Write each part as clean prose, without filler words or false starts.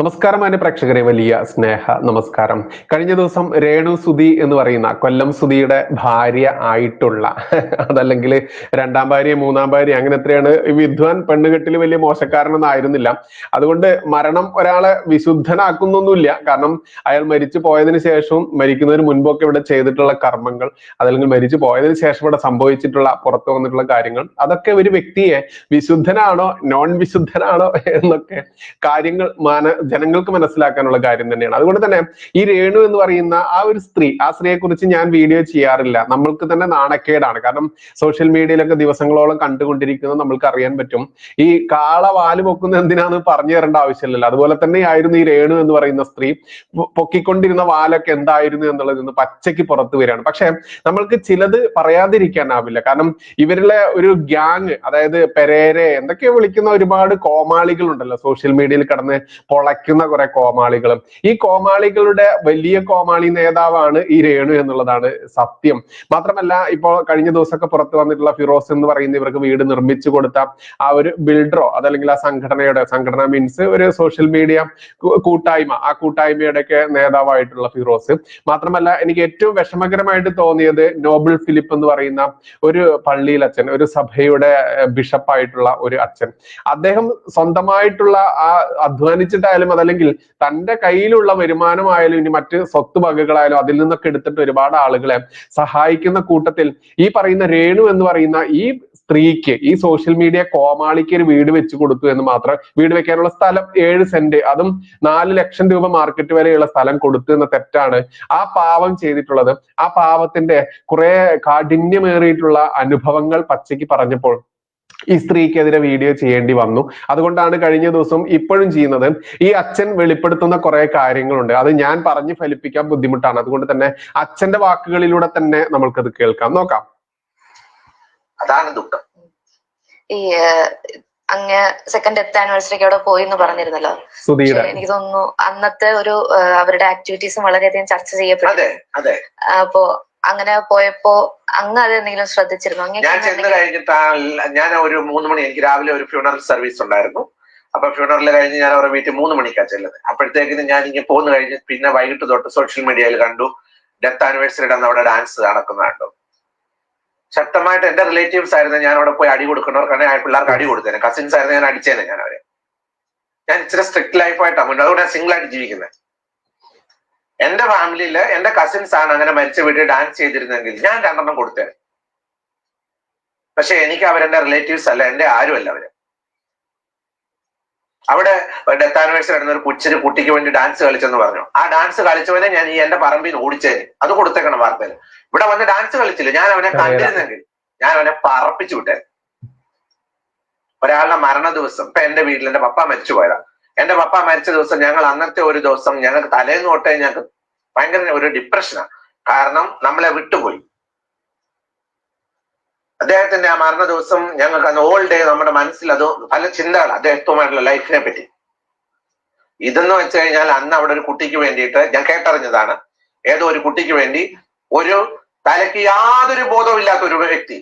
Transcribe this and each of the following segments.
നമസ്കാരം മാന്യ പ്രേക്ഷകരെ, വലിയ സ്നേഹ നമസ്കാരം. കഴിഞ്ഞ ദിവസം രേണു സുധി എന്ന് പറയുന്ന കൊല്ലം സുധിയുടെ ഭാര്യ ആയിട്ടുള്ള അതല്ലെങ്കിൽ രണ്ടാം ഭാര്യ മൂന്നാം ഭാര്യ അങ്ങനെ എത്രയാണ് വിദ്വാൻ പെണ്ണുകെട്ടിൽ വലിയ മോശക്കാരനൊന്നും ആയിരുന്നില്ല. അതുകൊണ്ട് മരണം ഒരാളെ വിശുദ്ധനാക്കുന്നൊന്നുമില്ല. കാരണം അയാൾ മരിച്ചു പോയതിനു ശേഷവും മരിക്കുന്നതിന് മുൻപൊക്കെ ഇവിടെ ചെയ്തിട്ടുള്ള കർമ്മങ്ങൾ, അതല്ലെങ്കിൽ മരിച്ചു പോയതിനു ശേഷം ഇവിടെ സംഭവിച്ചിട്ടുള്ള പുറത്തു വന്നിട്ടുള്ള കാര്യങ്ങൾ, അതൊക്കെ ഒരു വ്യക്തിയെ വിശുദ്ധനാണോ നോൺ വിശുദ്ധനാണോ എന്നൊക്കെ കാര്യങ്ങൾ ജനങ്ങൾക്ക് മനസ്സിലാക്കാനുള്ള കാര്യം തന്നെയാണ്. അതുകൊണ്ട് തന്നെ ഈ രേണു എന്ന് പറയുന്ന ആ ഒരു സ്ത്രീ, ആ സ്ത്രീയെ കുറിച്ച് ഞാൻ വീഡിയോ ചെയ്യാറില്ല. നമ്മൾക്ക് തന്നെ നാണക്കേടാണ്. കാരണം സോഷ്യൽ മീഡിയയിലൊക്കെ ദിവസങ്ങളോളം കണ്ടുകൊണ്ടിരിക്കുന്നത് നമ്മൾക്ക് അറിയാൻ പറ്റും. ഈ കാള വാല് പൊക്കുന്ന എന്തിനാന്ന് പറഞ്ഞു തരേണ്ട ആവശ്യമില്ലല്ലോ. അതുപോലെ തന്നെയായിരുന്നു ഈ രേണു എന്ന് പറയുന്ന സ്ത്രീ പൊക്കിക്കൊണ്ടിരുന്ന വാലൊക്കെ എന്തായിരുന്നു എന്നുള്ളത് ഇന്ന് പച്ചയ്ക്ക് പുറത്തു വരികയാണ്. പക്ഷെ നമ്മൾക്ക് ചിലത് പറയാതിരിക്കാനാവില്ല. കാരണം ഇവരിലെ ഒരു ഗ്യാങ്, അതായത് പെരേരെ എന്തൊക്കെയോ വിളിക്കുന്ന ഒരുപാട് കോമാളികൾ ഉണ്ടല്ലോ സോഷ്യൽ മീഡിയയിൽ കടന്ന് പൊളയ്ക്കുന്ന കുറെ കോമാളികളും. ഈ കോമാളികളുടെ വലിയ കോമാളി നേതാവാണ് ഈ രേണു എന്നുള്ളതാണ് സത്യം. മാത്രമല്ല, ഇപ്പോൾ കഴിഞ്ഞ ദിവസമൊക്കെ പുറത്തു വന്നിട്ടുള്ള ഫിറോസ് എന്ന് പറയുന്ന ഇവർക്ക് വീട് നിർമ്മിച്ചു കൊടുത്ത ആ ഒരു ബിൽഡറോ അതല്ലെങ്കിൽ ആ സംഘടന മീൻസ് ഒരു സോഷ്യൽ മീഡിയ കൂട്ടായ്മ, ആ കൂട്ടായ്മയുടെ ഒക്കെ നേതാവായിട്ടുള്ള ഫിറോസ്. മാത്രമല്ല, എനിക്ക് ഏറ്റവും വിഷമകരമായിട്ട് തോന്നിയത് നോബിൾ ഫിലിപ്പ് എന്ന് പറയുന്ന ഒരു പള്ളിയിൽ അച്ഛൻ, ഒരു സഭയുടെ ബിഷപ്പായിട്ടുള്ള ഒരു അച്ഛൻ. അദ്ദേഹം സ്വന്തമായിട്ടുള്ള ആ അധ്വാനിച്ചിട്ടായാലും അതല്ലെങ്കിൽ തന്റെ കയ്യിലുള്ള വരുമാനമായാലും ഇനി മറ്റ് സ്വത്ത് വകകളായാലും അതിൽ നിന്നൊക്കെ എടുത്തിട്ട് ഒരുപാട് ആളുകളെ സഹായിക്കുന്ന കൂട്ടത്തിൽ ഈ പറയുന്ന രേണു എന്ന് പറയുന്ന ഈ സ്ത്രീക്ക്, ഈ സോഷ്യൽ മീഡിയ കോമാളിക്ക് ഒരു വീട് വെച്ച് കൊടുത്തു എന്ന് മാത്രം. വീട് വെക്കാനുള്ള സ്ഥലം 7 സെന്റ്, അതും 4 ലക്ഷം രൂപ മാർക്കറ്റ് വിലയുള്ള സ്ഥലം കൊടുത്തു എന്ന തെറ്റാണ് ആ പാവം ചെയ്തിട്ടുള്ളത്. ആ പാവത്തിന്റെ കുറെ കാഠിന്യമേറിയിട്ടുള്ള അനുഭവങ്ങൾ പച്ചയ്ക്ക് പറഞ്ഞപ്പോൾ ഈ സ്ത്രീക്കെതിരെ വീഡിയോ ചെയ്യേണ്ടി വന്നു. അതുകൊണ്ടാണ് കഴിഞ്ഞ ദിവസം ഇപ്പോഴും ചെയ്യുന്നത്. ഈ അച്ഛൻ വെളിപ്പെടുത്തുന്ന കുറെ കാര്യങ്ങളുണ്ട്, അത് ഞാൻ പറഞ്ഞ് ഫലിപ്പിക്കാൻ ബുദ്ധിമുട്ടാണ്. അതുകൊണ്ട് തന്നെ അച്ഛന്റെ വാക്കുകളിലൂടെ തന്നെ നമ്മൾക്കത് കേൾക്കാം, നോക്കാം. അതാണ് ദുഃഖം. ഈ അങ്ങ് സെക്കൻഡ് ഡെത്ത് ആനിവേഴ്സറിക്ക് അവിടെ പോയി എന്ന് പറഞ്ഞിരുന്നല്ലോ. എനിക്ക് തോന്നുന്നു അന്നത്തെ ഒരു അവരുടെ ആക്ടിവിറ്റീസും വളരെയധികം ചർച്ച ചെയ്യപ്പെട്ടു. അപ്പോ അങ്ങനെ പോയപ്പോ അങ്ങ് അത് എന്തെങ്കിലും ശ്രദ്ധിച്ചിരുന്നു? ഞാൻ ചെന്ന് കഴിഞ്ഞിട്ട് ഞാൻ ഒരു 3 മണി, എനിക്ക് രാവിലെ ഒരു ഫ്യൂണറൽ സർവീസ് ഉണ്ടായിരുന്നു. അപ്പൊ ഫ്യൂണറൽ കഴിഞ്ഞ് ഞാൻ അവരുടെ വീട്ടിൽ 3 മണിക്കാണ് ചെല്ലുന്നത്. അപ്പോഴത്തേക്കിന് ഞാൻ ഇങ്ങനെ പോന്നു കഴിഞ്ഞ് പിന്നെ വൈകിട്ട് തൊട്ട് സോഷ്യൽ മീഡിയയിൽ കണ്ടു ഡെത്ത് ആനിവേഴ്സറിയുടെ അന്ന് അവിടെ ഡാൻസ് നടക്കുന്ന കണ്ടു. ശക്തമായിട്ട് എന്റെ റിലേറ്റീവ്സ് ആയിരുന്നു ഞാൻ അവിടെ പോയി അടി കൊടുക്കുന്നവർക്കാണ് പിള്ളേർക്ക് അടി കൊടുത്തേനെ. കസിൻസ് ആയിരുന്നു, ഞാൻ അടിച്ചേനെ. ഞാൻ ഇച്ചിരി സ്ട്രിക്ട് ലൈഫായിട്ടാണ് മുന്നോട്ട്, അതുകൊണ്ട് ഞാൻ സിംഗിൾ ആയിട്ട് ജീവിക്കുന്നത്. എന്റെ ഫാമിലിയില് എന്റെ കസിൻസ് ആണ് അങ്ങനെ മരിച്ച വീട്ടിൽ ഡാൻസ് ചെയ്തിരുന്നെങ്കിൽ ഞാൻ 2 കൊടുത്തേനെ. പക്ഷെ എനിക്ക് അവരെന്റെ റിലേറ്റീവ്സ് അല്ല, എന്റെ ആരുമല്ല അവര്. അവിടെ ഡെത്ത് ആനിവേഴ്സറി നടന്ന ഒരു കൊച്ചിന് കുട്ടിക്ക് വേണ്ടി ഡാൻസ് കളിച്ചെന്ന് പറഞ്ഞു. ആ ഡാൻസ് കളിച്ചവനെ ഞാൻ ഈ എന്റെ പറമ്പിൽ നിന്ന് ഓടിച്ചേനെ. അത് കൊടുത്തേക്കണം വാർത്തയിൽ. ഇവിടെ വന്ന് ഡാൻസ് കളിച്ചില്ല, ഞാൻ അവനെ കണ്ടിരുന്നെങ്കിൽ ഞാൻ അവനെ പറപ്പിച്ചു വിട്ടേനെ. ഒരാളുടെ മരണ ദിവസം, ഇപ്പൊ എന്റെ വീട്ടിൽ എന്റെ പപ്പ മരിച്ചു പോയതാ. എന്റെ പപ്പ മരിച്ച ദിവസം ഞങ്ങൾ അന്നത്തെ ഒരു ദിവസം ഞങ്ങൾക്ക് തലേന്ന് തൊട്ടേ ഞങ്ങൾക്ക് ഭയങ്കര ഒരു ഡിപ്രഷനാണ്. കാരണം നമ്മളെ വിട്ടുപോയി. അദ്ദേഹത്തിന്റെ ആ മരണ ദിവസം ഞങ്ങൾക്ക് അന്ന് ഓൾ ഡേ നമ്മുടെ മനസ്സിൽ അത് പല ചിന്തകൾ അദ്ദേഹത്തുമായിട്ടുള്ള ലൈഫിനെ പറ്റി. ഇതെന്ന് വെച്ച് കഴിഞ്ഞാൽ അന്ന് അവിടെ ഒരു കുട്ടിക്ക് വേണ്ടിയിട്ട് ഞാൻ കേട്ടറിഞ്ഞതാണ്, ഏതോ ഒരു കുട്ടിക്ക് വേണ്ടി ഒരു തലയ്ക്ക് യാതൊരു ബോധവും ഇല്ലാത്ത ഒരു വ്യക്തി,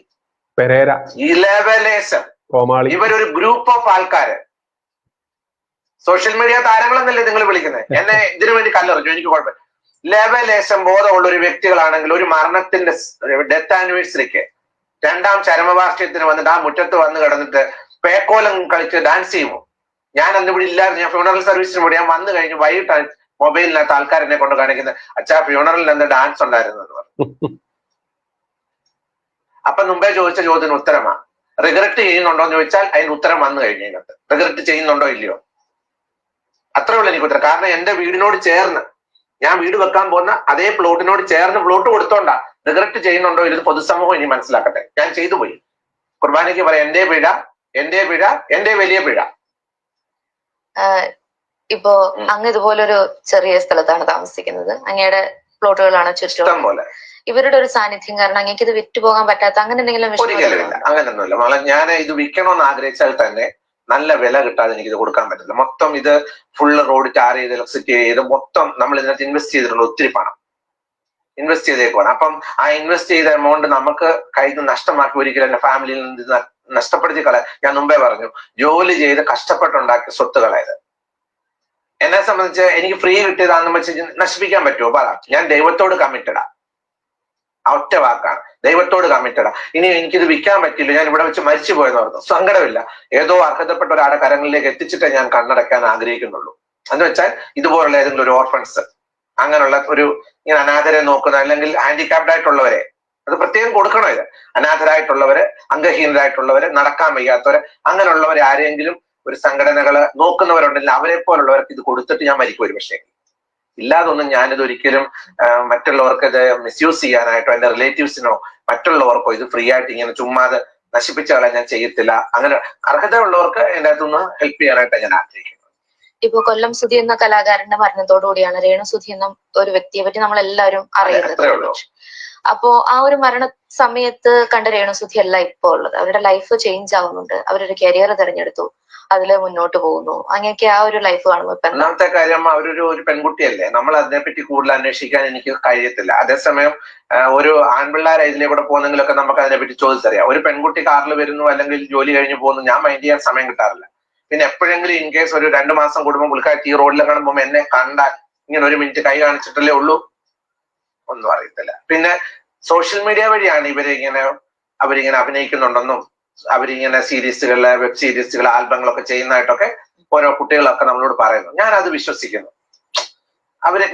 ഇവരൊരു ഗ്രൂപ്പ് ഓഫ് ആൾക്കാര്, സോഷ്യൽ മീഡിയ താരങ്ങളെന്നല്ലേ നിങ്ങൾ വിളിക്കുന്നത്, എന്നെ ഇതിനു വേണ്ടി കല്ലെറിഞ്ഞു, എനിക്ക് കുഴപ്പമില്ല. ലേശം ബോധമുള്ള ഒരു വ്യക്തികളാണെങ്കിൽ ഒരു മരണത്തിന്റെ ഡെത്ത് ആനിവേഴ്സറിക്ക് 2ാം ചരമവാർഷികത്തിന് വന്നിട്ട് ആ മുറ്റത്ത് വന്ന് കിടന്നിട്ട് പേക്കോലം കളിച്ച് ഡാൻസ് ചെയ്യുമോ? ഞാൻ അന്ന് ഇവിടെ ഇല്ലായിരുന്നു, ഞാൻ ഫ്യൂണറൽ സർവീസിന് കൂടി. ഞാൻ വന്നു കഴിഞ്ഞ് വൈകിട്ടാണ് മൊബൈലിനകത്ത് ആൾക്കാരെന്നെ കൊണ്ട് കാണിക്കുന്നത്, അച്ഛാ ഫ്യൂണറലിൽ എന്താ ഡാൻസ് ഉണ്ടായിരുന്നു എന്ന് പറഞ്ഞു. അപ്പൊ മുമ്പേ ചോദിച്ച ചോദ്യത്തിന് ഉത്തരമാ. റിഗ്രറ്റ് ചെയ്യുന്നുണ്ടോ എന്ന് ചോദിച്ചാൽ അതിന് ഉത്തരം വന്നു കഴിഞ്ഞു. ഇതിനകത്ത് റിഗ്രറ്റ് ചെയ്യുന്നുണ്ടോ ഇല്ലയോ അത്രേ ഉള്ളൂ എനിക്ക് ഉത്തരം. കാരണം എന്റെ വീടിനോട് ചേർന്ന്, ഞാൻ വീട് വെക്കാൻ പോകുന്ന അതേ പ്ലോട്ടിനോട് ചേർന്ന് പ്ലോട്ട് കൊടുത്തോണ്ടാ. റിഗ്രറ്റ് ചെയ്യുന്നുണ്ടോ ഇത് പൊതുസമൂഹം ഇനി മനസ്സിലാക്കട്ടെ. ഞാൻ ചെയ്തു പോയി. കുർബാനയ്ക്ക് പറയാം, എന്റെ പിഴ, എന്റെ വലിയ പിഴ. ഇപ്പോ അങ്ങ് ഇതുപോലൊരു ചെറിയ സ്ഥലത്താണ് താമസിക്കുന്നത്, അങ്ങയുടെ പ്ലോട്ടുകളാണ് ചുറ്റും പോലെ. ഇവരുടെ ഒരു സാന്നിധ്യം കാരണം അങ്ങേക്ക് ഇത് വിറ്റുപോകാൻ പറ്റാത്ത അങ്ങനെ എന്തെങ്കിലും? ഒരിക്കലുമില്ല, അങ്ങനെയൊന്നുമില്ല. ഞാൻ ഇത് വിൽക്കണമെന്ന് ആഗ്രഹിച്ചാൽ തന്നെ നല്ല വില കിട്ടാതെ എനിക്കിത് കൊടുക്കാൻ പറ്റില്ല. മൊത്തം ഇത് ഫുള്ള് റോഡ് ടാർ ചെയ്ത് ഇലക്ട്രിസിറ്റി ചെയ്ത് മൊത്തം നമ്മൾ ഇതിനകത്ത് ഇൻവെസ്റ്റ് ചെയ്തിട്ടുണ്ട്. ഒത്തിരി പണം ഇൻവെസ്റ്റ് ചെയ്തേക്കുവാണ്. അപ്പം ആ ഇൻവെസ്റ്റ് ചെയ്ത എമൗണ്ട് നമുക്ക് കയ്യിൽ നിന്ന് നഷ്ടമാക്കി ഒരിക്കലും എന്റെ ഫാമിലിയിൽ നിന്ന് നഷ്ടപ്പെടുത്തി കളയാൻ. ഞാൻ മുമ്പേ പറഞ്ഞു, ജോലി ചെയ്ത് കഷ്ടപ്പെട്ടുണ്ടാക്കിയ സ്വത്തുകളായത്. എന്നെ സംബന്ധിച്ച് എനിക്ക് ഫ്രീ കിട്ടിയതാണെന്ന് വെച്ച് നശിപ്പിക്കാൻ പറ്റുമോ? പറ. ഞാൻ ദൈവത്തോട് കമ്മിറ്റഡാ. ഒറ്റ വാക്കാണ്, ദൈവത്തോട് കമ്മിറ്റഡാ. ഇനി എനിക്കിത് വിൽക്കാൻ പറ്റില്ല, ഞാൻ ഇവിടെ വെച്ച് മരിച്ചു പോയെന്ന് പറഞ്ഞു, സങ്കടമില്ല. ഏതോ അർഹതപ്പെട്ട ഒരാളുടെ കരങ്ങളിലേക്ക് എത്തിച്ചിട്ടേ ഞാൻ കണ്ണടക്കാൻ ആഗ്രഹിക്കുന്നുള്ളൂ. എന്ന് വെച്ചാൽ ഇതുപോലുള്ള ഏതെങ്കിലും ഒരു ഓർഫൻസ്, അങ്ങനെയുള്ള ഒരു ഇങ്ങനെ അനാഥരെ നോക്കുന്ന, അല്ലെങ്കിൽ ഹാൻഡിക്യാപ്ഡ് ആയിട്ടുള്ളവരെ, അത് പ്രത്യേകം കൊടുക്കണോ ഇത്? അനാഥരായിട്ടുള്ളവരെ, അംഗഹീനരായിട്ടുള്ളവരെ, നടക്കാൻ വയ്യാത്തവരെ, അങ്ങനെയുള്ളവരെ ആരെങ്കിലും ഒരു സംഘടനകള് നോക്കുന്നവരുണ്ടെങ്കിൽ അവരെ പോലുള്ളവർക്ക് ഇത് കൊടുത്തിട്ട് ഞാൻ മരിക്കും ഒരു പക്ഷേ. ഇല്ലാതൊന്നും ഞാനിത് ഒരിക്കലും മറ്റുള്ളവർക്ക് ഇത് മിസ്യൂസ് ചെയ്യാനായിട്ടോ എന്റെ റിലേറ്റീവ്സിനോ മറ്റുള്ളവർക്കോ ഇത് ഫ്രീ ആയിട്ട് ഇങ്ങനെ ചുമ്മാതെ നശിപ്പിച്ച കളയാൻ ഞാൻ ചെയ്യത്തില്ല. അങ്ങനെ അർഹതയുള്ളവർക്ക് എന്റെ അകത്തുനിന്ന് ഹെൽപ്പ് ചെയ്യാനായിട്ട് ഞാൻ ആഗ്രഹിക്കുന്നു. ഇപ്പൊ കൊല്ലം സുധി എന്ന കലാകാരന്റെ മരണത്തോടുകൂടിയാണ് രേണു സുധി എന്ന ഒരു വ്യക്തിയെ പറ്റി നമ്മൾ എല്ലാവരും അറിയുന്നത്. അപ്പോ ആ ഒരു മരണ സമയത്ത് കണ്ട രേണു സുധി അല്ല ഇപ്പോ ഉള്ളത്. അവരുടെ ലൈഫ് ചേഞ്ച് ആവുന്നുണ്ട്, അവരൊരു കരിയർ തിരഞ്ഞെടുത്തു, അതില് മുന്നോട്ട് പോകുന്നു. അങ്ങനെയൊക്കെ ആ ഒരു ലൈഫ് കാണുമ്പോൾ ഒന്നാമത്തെ കാര്യം, അവരൊരു പെൺകുട്ടിയല്ലേ, നമ്മൾ അതിനെപ്പറ്റി കൂടുതൽ അന്വേഷിക്കാൻ എനിക്ക് കഴിയത്തില്ല. അതേസമയം ഒരു ആൺപിള്ളേരെ ഇതിലേക്കൂടെ പോകുന്നെങ്കിലൊക്കെ നമുക്ക് അതിനെപ്പറ്റി ചോദിച്ചറിയാം. ഒരു പെൺകുട്ടി കാറിൽ വരുന്നു അല്ലെങ്കിൽ ജോലി കഴിഞ്ഞ് പോകുന്നു, ഞാൻ മൈൻഡ് ചെയ്യാൻ സമയം കിട്ടാറില്ല. പിന്നെ എപ്പോഴെങ്കിലും ഇൻ കേസ് ഒരു 2 മാസം കൂടുമ്പോൾ പുള്ളിക്കാരി ഈ റോഡിൽ കാണുമ്പോൾ എന്നെ കണ്ടാൽ ഇങ്ങനെ 1 മിനിറ്റ് കൈ കാണിച്ചിട്ടല്ലേ ഉള്ളൂ, ഒന്നും അറിയത്തില്ല. പിന്നെ സോഷ്യൽ മീഡിയ വഴിയാണ് അവരിങ്ങനെ അഭിനയിക്കുന്നുണ്ടെന്നും അവരിങ്ങനെ സീരീസുകള്, വെബ് സീരീസുകൾ, ആൽബങ്ങളൊക്കെ ചെയ്യുന്നതായിട്ടൊക്കെ ഓരോ കുട്ടികളൊക്കെ നമ്മളോട് പറയുന്നു. ഞാൻ അത് വിശ്വസിക്കുന്നു.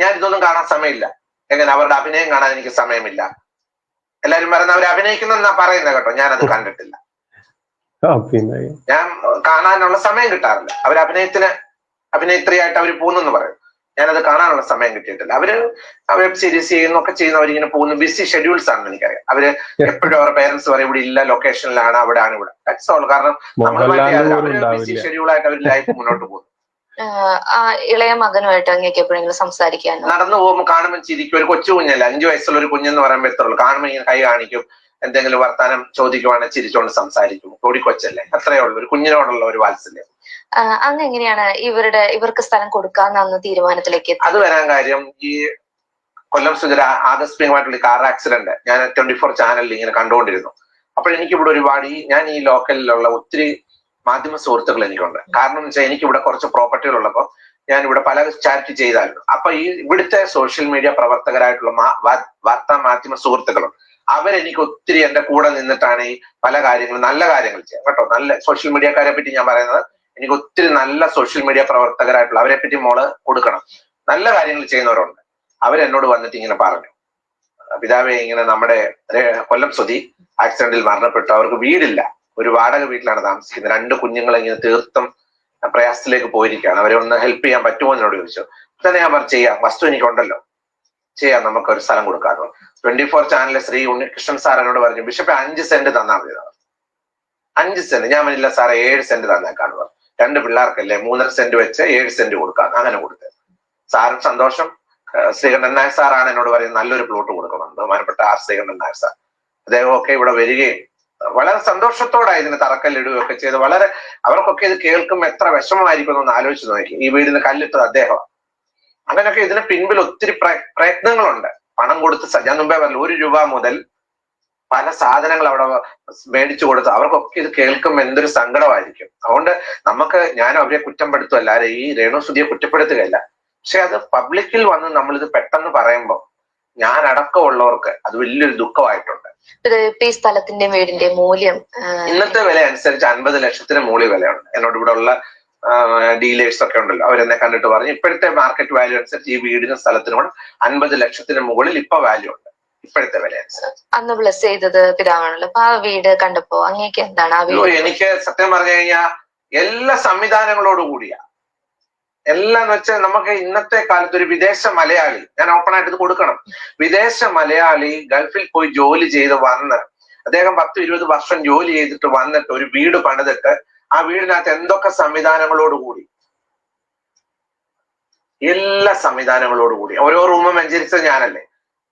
ഞാൻ ഇതൊന്നും കാണാൻ സമയമില്ല. എങ്ങനെ അവരുടെ അഭിനയം കാണാൻ എനിക്ക് സമയമില്ല. എല്ലാരും പറയുന്ന അവർ അഭിനയിക്കുന്നെന്നാ പറയുന്നത് കേട്ടോ, ഞാനത് കണ്ടിട്ടില്ല. ഞാൻ കാണാനുള്ള സമയം കിട്ടാറില്ല. അവർ അഭിനേത്രിയായിട്ട് അവർ പോകുന്നെന്ന് പറയും, ഞാനത് കാണാനുള്ള സമയം കിട്ടിയിട്ടില്ല. അവര് വെബ് സീരീസ് ചെയ്യുന്നൊക്കെ അവരിങ്ങനെ പോകുന്നു. ബിസി ഷെഡ്യൂൾസ് ആണെന്ന് എനിക്കറിയാം. അവര് എപ്പോഴും അവരുടെ പേരൻസ് പറയും ഇവിടെ ഇല്ല, ലൊക്കേഷനിലാണ്, അവിടെയാണ്, ഇവിടെ. That's all. കാരണം നമ്മൾ ബിസി ഷെഡ്യൂളായിട്ട് അവർ ലൈഫ് മുന്നോട്ട് പോകുന്നു. ഇളയ മകനുമായിട്ട് അങ്ങേക്ക് എപ്പോഴെങ്കിലും സംസാരിക്കാൻ നടന്നു പോകുമ്പോൾ കാണുമ്പോൾ ചിരിക്കും. ഒരു കൊച്ചു കുഞ്ഞല്ല, 5 വയസ്സുള്ള ഒരു കുഞ്ഞെന്ന് പറയുമ്പോൾ എത്രയുള്ളൂ. കാണുമ്പോൾ ഇങ്ങനെ കൈ കാണിക്കും, എന്തെങ്കിലും വർത്താനം ചോദിക്കുവാണെങ്കിൽ ചിരിച്ചോണ്ട് സംസാരിക്കും. കൊച്ചല്ലേ, അത്രയേ ഉള്ളൂ. ഒരു കുഞ്ഞിനോടുള്ള ഒരു വാത്സല്യം. അങ്ങ് എങ്ങനെയാണ് ഇവർക്ക് സ്ഥലം കൊടുക്കാന്ന് തീരുമാനത്തിലേക്ക്? അത് വരാൻ കാര്യം, ഈ കൊല്ലം സുധി ആകസ്മികമായിട്ടുള്ള കാർ ആക്സിഡന്റ് ഞാൻ 24 ചാനലിൽ ഇങ്ങനെ കണ്ടുകൊണ്ടിരുന്നു. അപ്പോൾ എനിക്കിവിടെ ഒരുപാട് ഞാൻ ഈ ലോക്കലിലുള്ള ഒത്തിരി മാധ്യമ സുഹൃത്തുക്കൾ എനിക്കുണ്ട്. കാരണം എന്ന് വെച്ചാൽ എനിക്കിവിടെ കുറച്ച് പ്രോപ്പർട്ടികൾ ഉള്ളപ്പോൾ ഞാൻ ഇവിടെ പല ചാരിറ്റി ചെയ്തായിരുന്നു. അപ്പൊ ഇവിടുത്തെ സോഷ്യൽ മീഡിയ പ്രവർത്തകരായിട്ടുള്ള വാർത്താ മാധ്യമ സുഹൃത്തുക്കളുണ്ട്. അവരെനിക്ക് ഒത്തിരി എന്റെ കൂടെ നിന്നിട്ടാണ് ഈ പല കാര്യങ്ങളും, നല്ല കാര്യങ്ങൾ ചെയ്യാം കേട്ടോ. നല്ല സോഷ്യൽ മീഡിയക്കാരെ പറ്റി ഞാൻ പറയുന്നത്, എനിക്ക് ഒത്തിരി നല്ല സോഷ്യൽ മീഡിയ പ്രവർത്തകരായിട്ടുള്ള അവരെ പറ്റി മോള് കൊടുക്കണം. നല്ല കാര്യങ്ങൾ ചെയ്യുന്നവരുണ്ട്. അവരെന്നോട് വന്നിട്ട് ഇങ്ങനെ പറഞ്ഞു, പിതാവേ, ഇങ്ങനെ നമ്മുടെ കൊല്ലം സുധി ആക്സിഡന്റിൽ മരണപ്പെട്ടു, അവർക്ക് വീടില്ല, ഒരു വാടക വീട്ടിലാണ് താമസിക്കുന്നത്, 2 കുഞ്ഞുങ്ങളെ ഇങ്ങനെ തീർത്തും പ്രയാസത്തിലേക്ക് പോയിരിക്കുകയാണ്, അവരെ ഒന്ന് ഹെൽപ്പ് ചെയ്യാൻ പറ്റുമോ എന്നോട് ചോദിച്ചു. തന്നെ ഞാൻ പറഞ്ഞു, ചെയ്യാം, വസ്തു എനിക്കുണ്ടല്ലോ, ചെയ്യാം, നമുക്കൊരു സ്ഥലം കൊടുക്കാമോ. 24 ചാനലിലെ ശ്രീ ഉണ്ണികൃഷ്ണൻ സാർ എന്നോട് പറഞ്ഞു, ബിഷപ്പ് 5 സെന്റ് തന്നാൽ മതി. 5 സെന്റ്. ഞാൻ പറഞ്ഞില്ല സാറേ, 7 സെന്റ് തന്നേക്കാന്ന് പറഞ്ഞു. 2 പിള്ളേർക്കല്ലേ, 3.5 സെന്റ് വെച്ച് 7 സെന്റ് കൊടുക്കാം. അങ്ങനെ കൊടുത്തത്. സാറും സന്തോഷം. ശ്രീകണ്ഠൻ നായർ സാറാണ് എന്നോട് പറയുന്നത് നല്ലൊരു പ്ലോട്ട് കൊടുക്കണം, ബഹുമാനപ്പെട്ട ആർ ശ്രീകണ്ഠൻ നായർ സാർ. അദ്ദേഹം ഒക്കെ ഇവിടെ വരികയും വളരെ സന്തോഷത്തോടെ ഇതിന് തറക്കല്ലിടുകയൊക്കെ ചെയ്ത്, വളരെ അവർക്കൊക്കെ ഇത് കേൾക്കുമ്പോൾ എത്ര വിഷമമായിരിക്കും എന്ന് ആലോചിച്ച് നോക്കി. ഈ വീടിന് കല്ലിട്ടത് അദ്ദേഹമാണ്. അങ്ങനെയൊക്കെ ഇതിന് പിൻപിൽ ഒത്തിരി പ്രയത്നങ്ങളുണ്ട്. പണം കൊടുത്ത്, ഞാൻ മുമ്പേ പറഞ്ഞു, 1 രൂപ മുതൽ പല സാധനങ്ങൾ അവിടെ മേടിച്ചു കൊടുത്ത് അവർക്കൊക്കെ ഇത് കേൾക്കുമ്പോൾ എന്തൊരു സങ്കടമായിരിക്കും. അതുകൊണ്ട് ഞാൻ അവരെ കുറ്റപ്പെടുത്തുമല്ല, ഈ രേണു സുധിയെ കുറ്റപ്പെടുത്തുകയല്ല. പക്ഷെ അത് പബ്ലിക്കിൽ വന്ന് നമ്മളിത് പെട്ടെന്ന് പറയുമ്പോൾ ഞാൻ അടക്കമുള്ളവർക്ക് അത് വലിയൊരു ദുഃഖമായിട്ടുണ്ട്. ഈ സ്ഥലത്തിന്റെ വീടിന്റെ മൂല്യം ഇന്നത്തെ വില അനുസരിച്ച് 50 ലക്ഷത്തിന് മുകളിൽ വിലയുണ്ട്. എന്നോട് ഇവിടെ ഉള്ള ഡീലേഴ്സ് ഒക്കെ ഉണ്ടല്ലോ, അവരെന്നെ കണ്ടിട്ട് പറഞ്ഞു ഇപ്പോഴത്തെ മാർക്കറ്റ് വാല്യൂ അനുസരിച്ച് ഈ വീടിനും സ്ഥലത്തിനും കൂടെ 50 ലക്ഷത്തിന് മുകളിൽ ഇപ്പൊ വാല്യൂ ഉണ്ട് ഇപ്പോഴത്തെ വില അനുസരിച്ച്. അന്ന് ബ്ലസ് ചെയ്തത് പിതാവാണല്ലോ. അപ്പൊ ആ വീട് കണ്ടപ്പോ അങ്ങേക്ക് എന്താണ്? എനിക്ക് സത്യം പറഞ്ഞു കഴിഞ്ഞാൽ എല്ലാ സംവിധാനങ്ങളോടും കൂടിയാ, എല്ലാം എന്ന് വെച്ചാൽ നമുക്ക് ഇന്നത്തെ കാലത്ത് ഒരു വിദേശ മലയാളി, ഞാൻ ഓപ്പണായിട്ട് ഇത് കൊടുക്കണം, വിദേശ മലയാളി ഗൾഫിൽ പോയി ജോലി ചെയ്ത് വന്ന് അദ്ദേഹം 10-20 വർഷം ജോലി ചെയ്തിട്ട് വന്നിട്ട് ഒരു വീട് പണിതിട്ട് ആ വീടിനകത്ത് എന്തൊക്കെ സംവിധാനങ്ങളോടുകൂടി, എല്ലാ സംവിധാനങ്ങളോടുകൂടി, ഓരോ റൂമും വെഞ്ചരിച്ചത് ഞാനല്ലേ,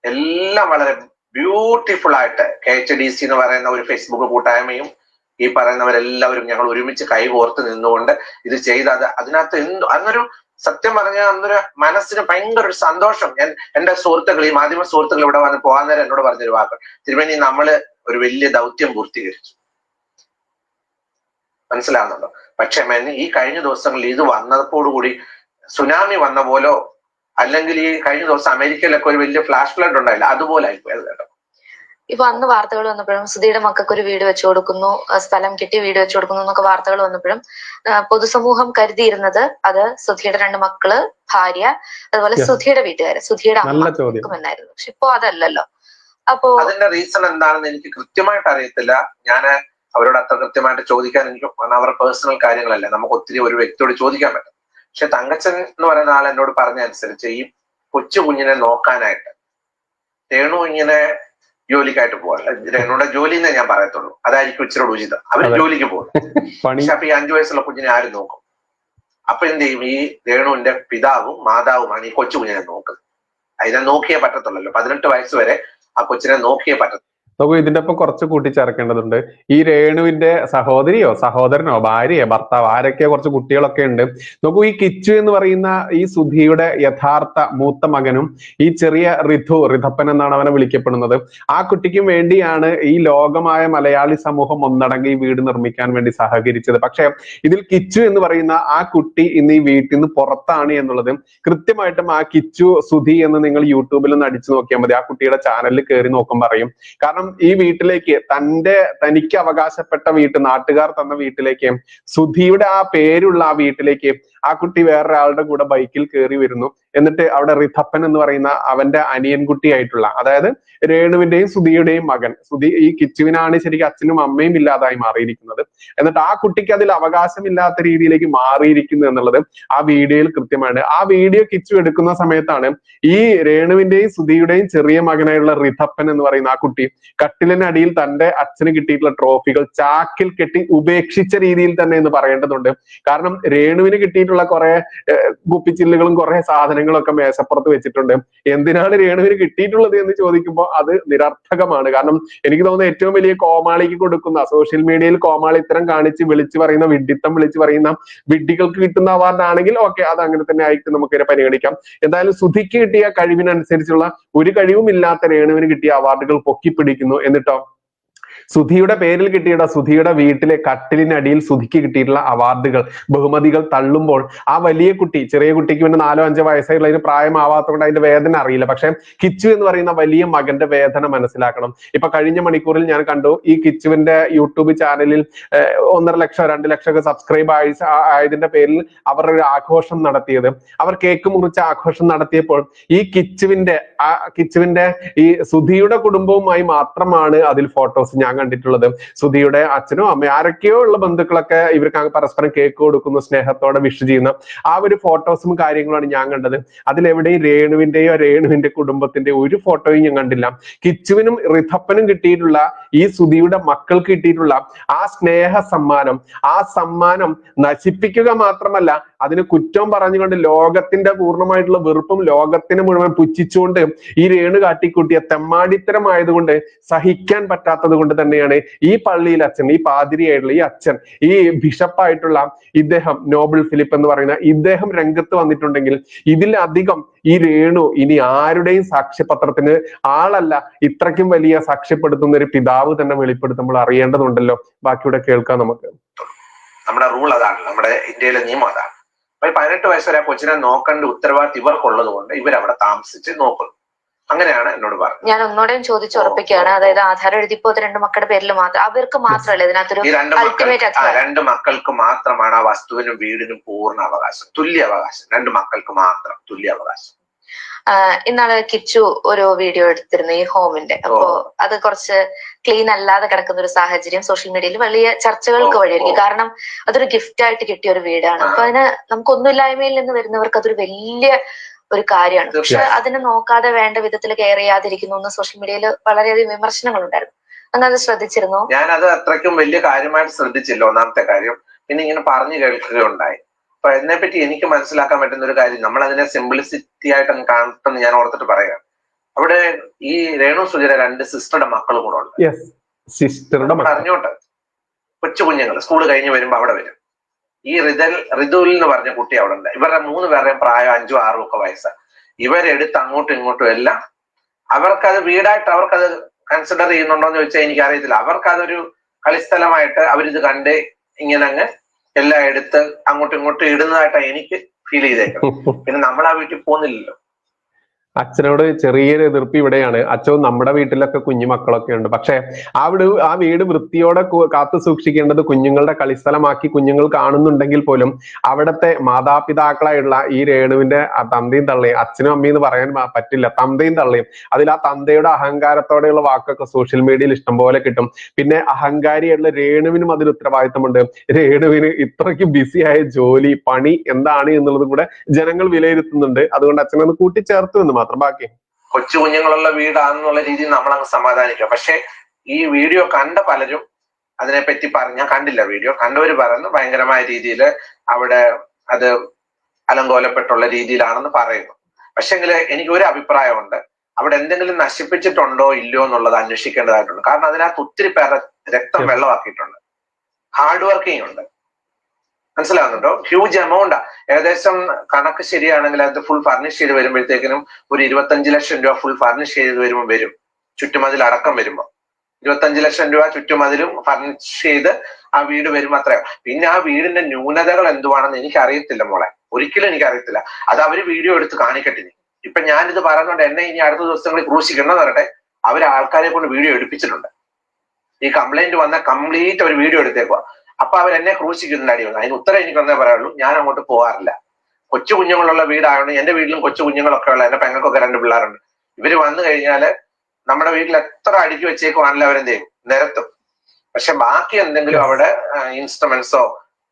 എല്ലാം വളരെ ബ്യൂട്ടിഫുൾ ആയിട്ട് KHDC എന്ന് പറയുന്ന ഒരു ഫേസ്ബുക്ക് കൂട്ടായ്മയും ഈ പറയുന്നവരെല്ലാവരും ഞങ്ങൾ ഒരുമിച്ച് കൈകോർത്ത് നിന്നുകൊണ്ട് ഇത് ചെയ്ത് അതിനകത്ത് അന്നൊരു സത്യം പറഞ്ഞാൽ അന്നൊരു മനസ്സിന് ഭയങ്കര ഒരു സന്തോഷം. എന്റെ സുഹൃത്തുക്കൾ, ഈ മാധ്യമ സുഹൃത്തുക്കൾ ഇവിടെ വന്ന് പോകാൻ നേരം എന്നോട് പറഞ്ഞൊരു വാക്ക്, തിരുമേനി നമ്മള് ഒരു വലിയ ദൗത്യം പൂർത്തീകരിച്ചു. മനസ്സിലാവുന്നുണ്ടോ? പക്ഷെ ഈ കഴിഞ്ഞ ദിവസങ്ങളിൽ ഇത് വന്നതോടുകൂടി സുനാമി വന്ന പോലോ അല്ലെങ്കിൽ ഈ കഴിഞ്ഞ ദിവസം അമേരിക്കയിലൊക്കെ ഒരു വലിയ ഫ്ലാഷ് ഫ്ലഡ് ഉണ്ടായില്ല, അതുപോലെ ആയിപ്പോയത് കേട്ടോ. ഇപ്പൊ അന്ന് വാർത്തകൾ വന്നപ്പോഴും സുധിയുടെ മക്കൾക്ക് ഒരു വീട് വെച്ചു കൊടുക്കുന്നു, സ്ഥലം കിട്ടി വീട് വെച്ചു കൊടുക്കുന്നു എന്നൊക്കെ വാർത്തകൾ വന്നപ്പോഴും പൊതുസമൂഹം കരുതിയിരുന്നത് അത് സുധിയുടെ 2 മക്കള്, ഭാര്യ, അതുപോലെ സുധിയുടെ വീട്ടുകാര്, സുധിയുടെ അമ്മ എന്നായിരുന്നു. പക്ഷെ ഇപ്പൊ അതല്ലല്ലോ. അപ്പോ അതിന്റെ റീസൺ എന്താണെന്ന് എനിക്ക് കൃത്യമായിട്ട് അറിയത്തില്ല. ഞാൻ അവരോട് അത്ര കൃത്യമായിട്ട് ചോദിക്കാൻ എനിക്ക് അവരുടെ പേഴ്സണൽ കാര്യങ്ങളല്ലേ, നമുക്ക് ഒത്തിരി ഒരു വ്യക്തിയോട് ചോദിക്കാൻ പറ്റും. പക്ഷെ തങ്കച്ചൻ എന്ന് പറയുന്ന ആൾ എന്നോട് പറഞ്ഞ അനുസരിച്ച് ഈ കൊച്ചു കുഞ്ഞിനെ നോക്കാനായിട്ട് രേണു ഇങ്ങനെ ജോലിക്കായിട്ട് പോകാൻ, രേണുയുടെ ജോലി എന്നേ ഞാൻ പറയത്തുള്ളൂ, അതായിരിക്കും ഇച്ചിരി ഉചിതം. അവര് ജോലിക്ക് പോകും. പക്ഷെ അപ്പൊ ഈ 5 വയസ്സുള്ള കുഞ്ഞിനെ ആരും നോക്കും? അപ്പൊ എന്ത് ചെയ്യും? ഈ രേണുവിന്റെ പിതാവും മാതാവുമാണ് ഈ കൊച്ചു കുഞ്ഞിനെ നോക്കുന്നത്. അതിനെ നോക്കിയേ പറ്റത്തുള്ളല്ലോ. 18 വയസ്സ് വരെ ആ കൊച്ചിനെ നോക്കിയേ പറ്റത്തുള്ളൂ. നോക്കൂ, ഇതിന്റെ ഒപ്പം കുറച്ച് കൂട്ടിച്ചേർക്കേണ്ടതുണ്ട്. ഈ രേണുവിന്റെ സഹോദരിയോ സഹോദരനോ ഭാര്യയോ ഭർത്താവ് ആരൊക്കെ കുറച്ച് കുട്ടികളൊക്കെ ഉണ്ട്. നോക്കൂ, ഈ കിച്ചു എന്ന് പറയുന്ന ഈ സുധിയുടെ യഥാർത്ഥ മൂത്ത മകനും ഈ ചെറിയ റിഥപ്പൻ എന്നാണ് അവനെ വിളിക്കപ്പെടുന്നത്, ആ കുട്ടിക്കും വേണ്ടിയാണ് ഈ ലോകമായ മലയാളി സമൂഹം ഒന്നടങ്കി ഈ വീട് നിർമ്മിക്കാൻ വേണ്ടി സഹകരിച്ചത്. പക്ഷെ ഇതിൽ കിച്ചു എന്ന് പറയുന്ന ആ കുട്ടി ഇന്ന് ഈ വീട്ടിൽ നിന്ന് പുറത്താണ് എന്നുള്ളത് കൃത്യമായിട്ടും ആ കിച്ചു സുധി എന്ന് നിങ്ങൾ യൂട്യൂബിൽ ഒന്ന് അടിച്ചു നോക്കിയാൽ മതി. ആ കുട്ടിയുടെ ചാനലിൽ കയറി നോക്കുമ്പോൾ അറിയും. കാരണം ഈ വീട്ടിലേക്ക് തനിക്ക് അവകാശപ്പെട്ട നാട്ടുകാർ തന്ന വീട്ടിലേക്ക്, സുധിയുടെ ആ പേരുള്ള ആ വീട്ടിലേക്ക് ആ കുട്ടി വേറൊരാളുടെ കൂടെ ബൈക്കിൽ കയറി വരുന്നു. എന്നിട്ട് അവിടെ റിഥപ്പൻ എന്ന് പറയുന്ന അവന്റെ അനിയൻകുട്ടിയായിട്ടുള്ള, അതായത് രേണുവിന്റെയും സുധിയുടെയും മകൻ, സുധി ഈ കിച്ചുവിനാണ് ശരിക്കും അച്ഛനും അമ്മയും ഇല്ലാതായി മാറിയിരിക്കുന്നത്. എന്നിട്ട് ആ കുട്ടിക്ക് അതിൽ അവകാശമില്ലാത്ത രീതിയിലേക്ക് മാറിയിരിക്കുന്നു എന്നുള്ളത് ആ വീഡിയോയിൽ കൃത്യമാണ്. ആ വീഡിയോ കിച്ചു എടുക്കുന്ന സമയത്താണ് ഈ രേണുവിന്റെയും സുധിയുടെയും ചെറിയ മകനായുള്ള റിഥപ്പൻ എന്ന് പറയുന്ന ആ കുട്ടി കട്ടിലിനടിയിൽ തന്റെ അച്ഛന് കിട്ടിയിട്ടുള്ള ട്രോഫികൾ ചാക്കിൽ കെട്ടി ഉപേക്ഷിച്ച രീതിയിൽ തന്നെ എന്ന് പറയേണ്ടതുണ്ട്. കാരണം രേണുവിന് കിട്ടിയിട്ടുള്ള കുറെ കുപ്പിച്ചില്ലുകളും കുറെ സാധനങ്ങളൊക്കെ മേശപ്പുറത്ത് വെച്ചിട്ടുണ്ട്. എന്തിനാണ് രേണുവിന് കിട്ടിയിട്ടുള്ളത് എന്ന് ചോദിക്കുമ്പോൾ അത് നിരർത്ഥകമാണ്. കാരണം എനിക്ക് തോന്നുന്നു ഏറ്റവും വലിയ കോമാളിക്ക് കൊടുക്കുന്ന, സോഷ്യൽ മീഡിയയിൽ കോമാളിത്തരം കാണിച്ച് വിളിച്ചു പറയുന്ന വിഡ്ഢിത്തം പറയുന്ന വിഡ്ഢികൾക്ക് കിട്ടുന്ന അവാർഡാണെങ്കിൽ ഓക്കെ, അത് അങ്ങനെ തന്നെ ആയിട്ട് നമുക്കിതിനെ പരിഗണിക്കാം. എന്തായാലും സുധിക്ക് കിട്ടിയ കഴിവിനനുസരിച്ചുള്ള ഒരു കഴിവും ഇല്ലാത്ത രേണുവിന് കിട്ടിയ അവാർഡുകൾ പൊക്കിപ്പിടിക്കുന്നു. എന്നിട്ടോ സുധിയുടെ പേരിൽ കിട്ടിയ സുധിയുടെ വീട്ടിലെ കട്ടിലിനടിയിൽ സുധിക്ക് കിട്ടിയിട്ടുള്ള അവാർഡുകൾ, ബഹുമതികൾ തള്ളുമ്പോൾ ആ വലിയ കുട്ടി, ചെറിയ കുട്ടിക്ക് പിന്നെ 4-5 വയസ്സായിട്ടുള്ള അതിന് പ്രായമാവാത്തതുകൊണ്ട് അതിന്റെ വേദന അറിയില്ല. പക്ഷെ കിച്ചു എന്ന് പറയുന്ന വലിയ മകന്റെ വേദന മനസ്സിലാക്കണം. ഇപ്പൊ കഴിഞ്ഞ മണിക്കൂറിൽ ഞാൻ കണ്ടു ഈ കിച്ചുവിന്റെ യൂട്യൂബ് ചാനലിൽ 1.5 ലക്ഷം 2 ലക്ഷം സബ്സ്ക്രൈബ് ആയതിന്റെ പേരിൽ അവർ ഒരു ആഘോഷം നടത്തിയത്. അവർ കേക്ക് മുറിച്ച് ആഘോഷം നടത്തിയപ്പോൾ ഈ കിച്ചുവിന്റെ ഈ സുധിയുടെ കുടുംബവുമായി മാത്രമാണ് അതിൽ ഫോട്ടോസ് ഞാൻ കണ്ടിട്ടുള്ളത്. സുധിയുടെ അച്ഛനോ അമ്മയോ ആരൊക്കെയോ ഉള്ള ബന്ധുക്കളൊക്കെ ഇവർക്ക് പരസ്പരം കേക്ക് കൊടുക്കുന്നു, സ്നേഹത്തോടെ വിഷ് ചെയ്യുന്ന ആ ഒരു ഫോട്ടോസും കാര്യങ്ങളാണ് ഞാൻ കണ്ടത്. അതിലെവിടെയും രേണുവിന്റെ കുടുംബത്തിന്റെ ഒരു ഫോട്ടോയും ഞാൻ കണ്ടില്ല. കിച്ചുവിനും റിഥപ്പനും കിട്ടിയിട്ടുള്ള ഈ സുധിയുടെ മക്കൾക്ക് കിട്ടിയിട്ടുള്ള ആ സ്നേഹ സമ്മാനം, ആ സമ്മാനം നശിപ്പിക്കുക മാത്രമല്ല അതിന് കുറ്റം പറഞ്ഞുകൊണ്ട് ലോകത്തിന്റെ പൂർണ്ണമായിട്ടുള്ള വെറുപ്പും ലോകത്തിന് മുഴുവൻ പുച്ഛിച്ചുകൊണ്ട് ഈ രേണു കാട്ടിക്കൂട്ടിയ തെമ്മാടിത്തരമായതുകൊണ്ട് സഹിക്കാൻ പറ്റാത്തത് കൊണ്ട് തന്നെയാണ് ഈ പള്ളിയിൽ അച്ഛൻ, ഈ പാതിരിയായിട്ടുള്ള ഈ അച്ഛൻ, ഈ ബിഷപ്പായിട്ടുള്ള ഇദ്ദേഹം, നോബിൾ ഫിലിപ്പ് എന്ന് പറയുന്ന ഇദ്ദേഹം രംഗത്ത് വന്നിട്ടുണ്ടെങ്കിൽ ഇതിലധികം ഈ രേണു ഇനി ആരുടെയും സാക്ഷ്യപത്രത്തിന് ആളല്ല. ഇത്രയ്ക്കും വലിയ സാക്ഷ്യപ്പെടുത്തുന്ന ഒരു പിതാവ് തന്നെ വെളിപ്പെടുത്തുമ്പോൾ അറിയേണ്ടതുണ്ടല്ലോ. ബാക്കിയുടെ കേൾക്കാം നമുക്ക്. നമ്മുടെ റൂൾ അതാണ്, നമ്മുടെ ഇന്ത്യയിലെ നിയമം അതാണ്. 18 വയസ്സ് വരെ കൊച്ചിനെ നോക്കേണ്ട ഉത്തരവാദിത്വം ഇവർക്കുള്ളത് കൊണ്ട് ഇവരവിടെ താമസിച്ച് നോക്കുന്നു. അങ്ങനെയാണ് എന്നോട് പറഞ്ഞത്. ഞാൻ ഒന്നോടെയും ചോദിച്ചുറപ്പിക്കുകയാണ്, അതായത് ആധാരം എഴുതിപ്പോ 2 മക്കളുടെ പേരിൽ മാത്രം, അവർക്ക് മാത്രമല്ല ഇതിനകത്തൊരു 2 മക്കൾക്ക് മാത്രമാണ് ആ വസ്തുവിനും വീടിനും പൂർണ്ണ അവകാശം, തുല്യ അവകാശം. 2 മക്കൾക്ക് മാത്രം തുല്യ അവകാശം. ഇന്നാള് കിച്ചു ഒരു വീഡിയോ എടുത്തിരുന്നു ഈ ഹോമിന്റെ. അപ്പോ അത് കുറച്ച് ക്ലീൻ അല്ലാതെ കിടക്കുന്ന ഒരു സാഹചര്യം സോഷ്യൽ മീഡിയയിൽ വലിയ ചർച്ചകൾക്ക് വഴിയൊരുക്കി. കാരണം അതൊരു ഗിഫ്റ്റ് ആയിട്ട് കിട്ടിയ ഒരു വീടാണ്. അപ്പൊ അതിന് നമുക്കൊന്നുമില്ലായ്മയിൽ നിന്ന് വരുന്നവർക്ക് അതൊരു വലിയ ഒരു കാര്യമാണ്. പക്ഷെ അതിനെ നോക്കാതെ വേണ്ട വിധത്തിൽ കെയർ ചെയ്യാതിരിക്കുന്നു എന്ന് സോഷ്യൽ മീഡിയയിൽ വളരെയധികം വിമർശനങ്ങൾ ഉണ്ടായിരുന്നു. അങ്ങ് അത് ശ്രദ്ധിച്ചിരുന്നു? ഞാനത് അത്രയ്ക്കും വലിയ കാര്യമായിട്ട് ശ്രദ്ധിച്ചില്ല, ഒന്നാമത്തെ കാര്യം. പിന്നെ ഇങ്ങനെ പറഞ്ഞു കേൾക്കുകയുണ്ടായി. അപ്പൊ അതിനെപ്പറ്റി എനിക്ക് മനസ്സിലാക്കാൻ പറ്റുന്ന ഒരു കാര്യം, നമ്മൾ അതിനെ സിംപ്ലിസിറ്റി ആയിട്ട് കാണട്ടെന്ന് ഞാൻ ഓർത്തിട്ട് പറയാം. അവിടെ ഈ രേണു സുധിയുടെ 2 സിസ്റ്ററുടെ മക്കളും കൂടെ ഉണ്ട്. അറിഞ്ഞോട്ടെ, കൊച്ചു കുഞ്ഞുങ്ങൾ സ്കൂൾ കഴിഞ്ഞ് വരുമ്പോ അവിടെ വരും. ഈ ഋതുൽ എന്ന് പറഞ്ഞ കുട്ടി അവിടെ ഉണ്ട്. ഇവരുടെ 3 പേരുടെയും പ്രായം 5ഉം 6ഉം ഒക്കെ വയസ്സാണ്. ഇവരെടുത്ത് അങ്ങോട്ടും ഇങ്ങോട്ടും എല്ലാം അവർക്കത് വീടായിട്ട് അവർക്കത് കൺസിഡർ ചെയ്യുന്നുണ്ടോ എന്ന് ചോദിച്ചാൽ എനിക്കറിയത്തില്ല. അവർക്കതൊരു കളിസ്ഥലമായിട്ട് അവരിത് കണ്ട് ഇങ്ങനെ അങ്ങ് എല്ലാം എടുത്ത് അങ്ങോട്ടും ഇങ്ങോട്ടും ഇടുന്നതായിട്ടാണ് എനിക്ക് ഫീൽ ചെയ്തേക്കുന്നത്. പിന്നെ നമ്മൾ ആ വീട്ടിൽ പോകുന്നില്ലല്ലോ. അച്ഛനോട് ചെറിയൊരു എതിർപ്പ് ഇവിടെയാണ്. അച്ഛൻ നമ്മുടെ വീട്ടിലൊക്കെ കുഞ്ഞു മക്കളൊക്കെ ഉണ്ട്. പക്ഷെ ആ വീട് വൃത്തിയോടെ കാത്തു സൂക്ഷിക്കേണ്ടത് കുഞ്ഞുങ്ങളുടെ കളിസ്ഥലമാക്കി കുഞ്ഞുങ്ങൾ കാണുന്നുണ്ടെങ്കിൽ പോലും അവിടുത്തെ മാതാപിതാക്കളായുള്ള ഈ രേണുവിന്റെ തന്തയും തള്ളയും, അച്ഛനും അമ്മയും എന്ന് പറയാൻ പറ്റില്ല, തന്തയും തള്ളയും, അതിൽ ആ തന്തയുടെ അഹങ്കാരത്തോടെയുള്ള വാക്കൊക്കെ സോഷ്യൽ മീഡിയയിൽ ഇഷ്ടം പോലെ കിട്ടും. പിന്നെ അഹങ്കാരിയായിട്ടുള്ള രേണുവിനും അതിൽ ഉത്തരവാദിത്തമുണ്ട്. രേണുവിന് ഇത്രയ്ക്ക് ബിസിയായ ജോലി പണി എന്താണ് എന്നുള്ളതും കൂടെ ജനങ്ങൾ വിലയിരുത്തുന്നുണ്ട്. അതുകൊണ്ട് അച്ഛനൊന്ന് കൂട്ടിച്ചേർത്തു എന്ന് മാത്രം. ബാക്കി കൊച്ചു കുഞ്ഞുങ്ങളുള്ള വീടാണെന്നുള്ള രീതിയിൽ നമ്മൾ അങ്ങ് സമാധാനിക്കുക. പക്ഷെ ഈ വീഡിയോ കണ്ട പലരും അതിനെപ്പറ്റി ഞാൻ കണ്ടില്ല വീഡിയോ, കണ്ടവര് പറയുന്നു ഭയങ്കരമായ രീതിയിൽ അവിടെ അത് അലങ്കോലപ്പെട്ടുള്ള രീതിയിലാണെന്ന് പറയുന്നു. പക്ഷെങ്കിൽ എനിക്ക് ഒരു അഭിപ്രായമുണ്ട്, അവിടെ എന്തെങ്കിലും നശിപ്പിച്ചിട്ടുണ്ടോ ഇല്ലയോ എന്നുള്ളത് അന്വേഷിക്കേണ്ടതായിട്ടുണ്ട്. കാരണം അതിനകത്ത് ഒത്തിരി പേരെ രക്തം വെള്ളമാക്കിയിട്ടുണ്ട്, ഹാർഡ് വർക്കിംഗ് ഉണ്ട്. മനസ്സിലാവുന്നുണ്ടോ? ഹ്യൂജ് എമൗണ്ടാ. ഏകദേശം കണക്ക് ശരിയാണെങ്കിൽ അത് ഫുൾ ഫർണിഷ് ചെയ്ത് വരുമ്പോഴത്തേക്കിനും ഒരു 25 ലക്ഷം രൂപ ഫുൾ ഫർണിഷ് ചെയ്ത് വരുമ്പോൾ വരും. ചുറ്റുമതിൽ അടക്കം വരുമ്പോൾ 25 ലക്ഷം രൂപ ചുറ്റുമതിലും ഫർണിഷ് ചെയ്ത് ആ വീട് വരുമ്പോൾ അത്രയോ. പിന്നെ ആ വീടിന്റെ ന്യൂനതകൾ എന്തുവാണെന്ന് എനിക്ക് അറിയത്തില്ല മോളെ, ഒരിക്കലും എനിക്ക് അറിയത്തില്ല. അത് അവര് വീഡിയോ എടുത്ത് കാണിക്കട്ടെ. ഇപ്പൊ ഞാനിത് പറയുന്നുണ്ട്, എന്നെ ഇനി അടുത്ത ദിവസങ്ങളിൽ ക്രൂശിക്കണം പറയട്ടെ, അവര് ആൾക്കാരെ കൊണ്ട് വീഡിയോ എടുപ്പിച്ചിട്ടുണ്ട്. ഈ കംപ്ലൈന്റ് വന്ന കംപ്ലീറ്റ് ഒരു വീഡിയോ എടുത്തേക്കുക. അപ്പൊ അവരെന്നെ ക്രൂശിക്കുന്നുണ്ട് അടി വന്നു. അതിന് ഉത്തരം എനിക്ക് ഒന്നേ പറയാനുള്ളൂ, ഞാൻ അങ്ങോട്ട് പോകാറില്ല. കൊച്ചു കുഞ്ഞുങ്ങളുള്ള വീടായതുകൊണ്ട്, എന്റെ വീട്ടിലും കൊച്ചു കുഞ്ഞുങ്ങളൊക്കെ ഉള്ള, എന്റെ പെങ്ങൾക്കൊക്കെ 2 പിള്ളേരുണ്ട്. ഇവര് വന്നു കഴിഞ്ഞാല് നമ്മുടെ വീട്ടിൽ എത്ര അടുക്കി വെച്ചേക്കുവാണല്ലോ അവരെന്ത് ചെയ്യും, നിരത്തും. പക്ഷെ ബാക്കി എന്തെങ്കിലും അവിടെ ഇൻസ്ട്രുമെന്റ്സോ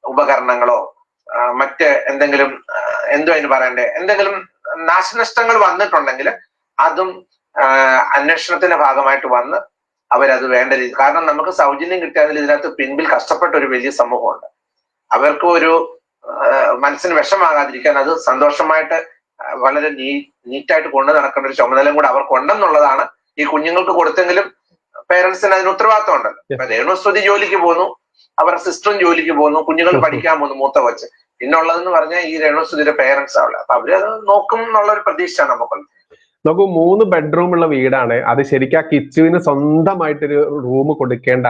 ഉപകരണങ്ങളോ മറ്റ് എന്തെങ്കിലും എന്തോ അതിന് പറയണ്ടേ, എന്തെങ്കിലും നാശനഷ്ടങ്ങൾ വന്നിട്ടുണ്ടെങ്കിൽ അതും അന്വേഷണത്തിന്റെ ഭാഗമായിട്ട് വന്ന് അവരത് വേണ്ട രീതി. കാരണം നമുക്ക് സൗജന്യം കിട്ടിയതിൽ ഇതിനകത്ത് പിൻപിൽ കഷ്ടപ്പെട്ട ഒരു വലിയ സമൂഹമുണ്ട്. അവർക്ക് ഒരു മനസ്സിന് വിഷമാകാതിരിക്കാൻ അത് സന്തോഷമായിട്ട് വളരെ നീറ്റായിട്ട് കൊണ്ടു നടക്കേണ്ട ഒരു ചുമതലയും കൂടെ അവർക്കുണ്ടെന്നുള്ളതാണ്. ഈ കുഞ്ഞുങ്ങൾക്ക് കൊടുത്തെങ്കിലും പേരൻസിന് അതിന് ഉത്തരവാദിത്വം ഉണ്ടല്ലോ. ഇപ്പൊ രേണുസ്തുതി ജോലിക്ക് പോകുന്നു, അവരുടെ സിസ്റ്ററും ജോലിക്ക് പോകുന്നു, കുഞ്ഞുങ്ങൾ പഠിക്കാൻ പോകുന്നു മൂത്ത വച്ച്. പിന്നുള്ളതെന്ന് പറഞ്ഞാൽ ഈ രേണുസ്തുതിയുടെ പേരൻസ് ആവുള്ളൂ. അപ്പൊ അവരത് നോക്കും എന്നുള്ള ഒരു പ്രതീക്ഷയാണ് നമുക്കുള്ളത്. നമുക്ക് 3 ബെഡ്റൂം ഉള്ള വീടാണ്. അത് ശരിക്കും ആ കിച്ചുവിന് സ്വന്തമായിട്ടൊരു റൂം കൊടുക്കേണ്ട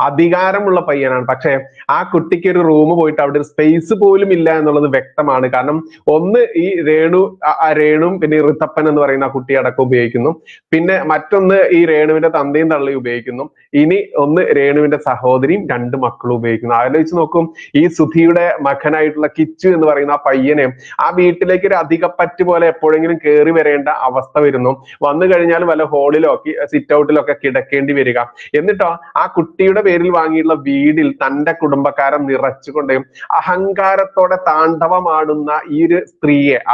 അധികാരമുള്ള പയ്യനാണ്. പക്ഷെ ആ കുട്ടിക്ക് ഒരു റൂം പോയിട്ട് അവിടെ ഒരു സ്പേസ് പോലും ഇല്ല എന്നുള്ളത് വ്യക്തമാണ്. കാരണം ഒന്ന് ഈ രേണുവും പിന്നെ ഋതപ്പൻ എന്ന് പറയുന്ന ആ കുട്ടി അടക്കം ഉപയോഗിക്കുന്നു. പിന്നെ മറ്റൊന്ന് ഈ രേണുവിന്റെ തന്തയും തള്ളയും ഉപയോഗിക്കുന്നു. ഇനി ഒന്ന് രേണുവിന്റെ സഹോദരിയും 2 മക്കളും ഉപയോഗിക്കുന്നു. ആലോചിച്ച് നോക്കും, ഈ സുധിയുടെ മകനായിട്ടുള്ള കിച്ചു എന്ന് പറയുന്ന ആ പയ്യനെ ആ വീട്ടിലേക്ക് ഒരു അധികപ്പറ്റ് പോലെ എപ്പോഴെങ്കിലും കയറി വരേണ്ട അവസ്ഥ വരുന്നു. വന്നു കഴിഞ്ഞാൽ വല്ല ഹോളിലോ സിറ്റ് ഔട്ടിലോ ഒക്കെ കിടക്കേണ്ടി വരിക. എന്നിട്ടോ ആ കുട്ടിയുടെ പേരിൽ വാങ്ങിയിട്ടുള്ള വീടിൽ തന്റെ കുടുംബക്കാരെ നിറച്ചുകൊണ്ട് അഹങ്കാരത്തോടെ താണ്ഡവമാടുന്ന ഈ ഒരു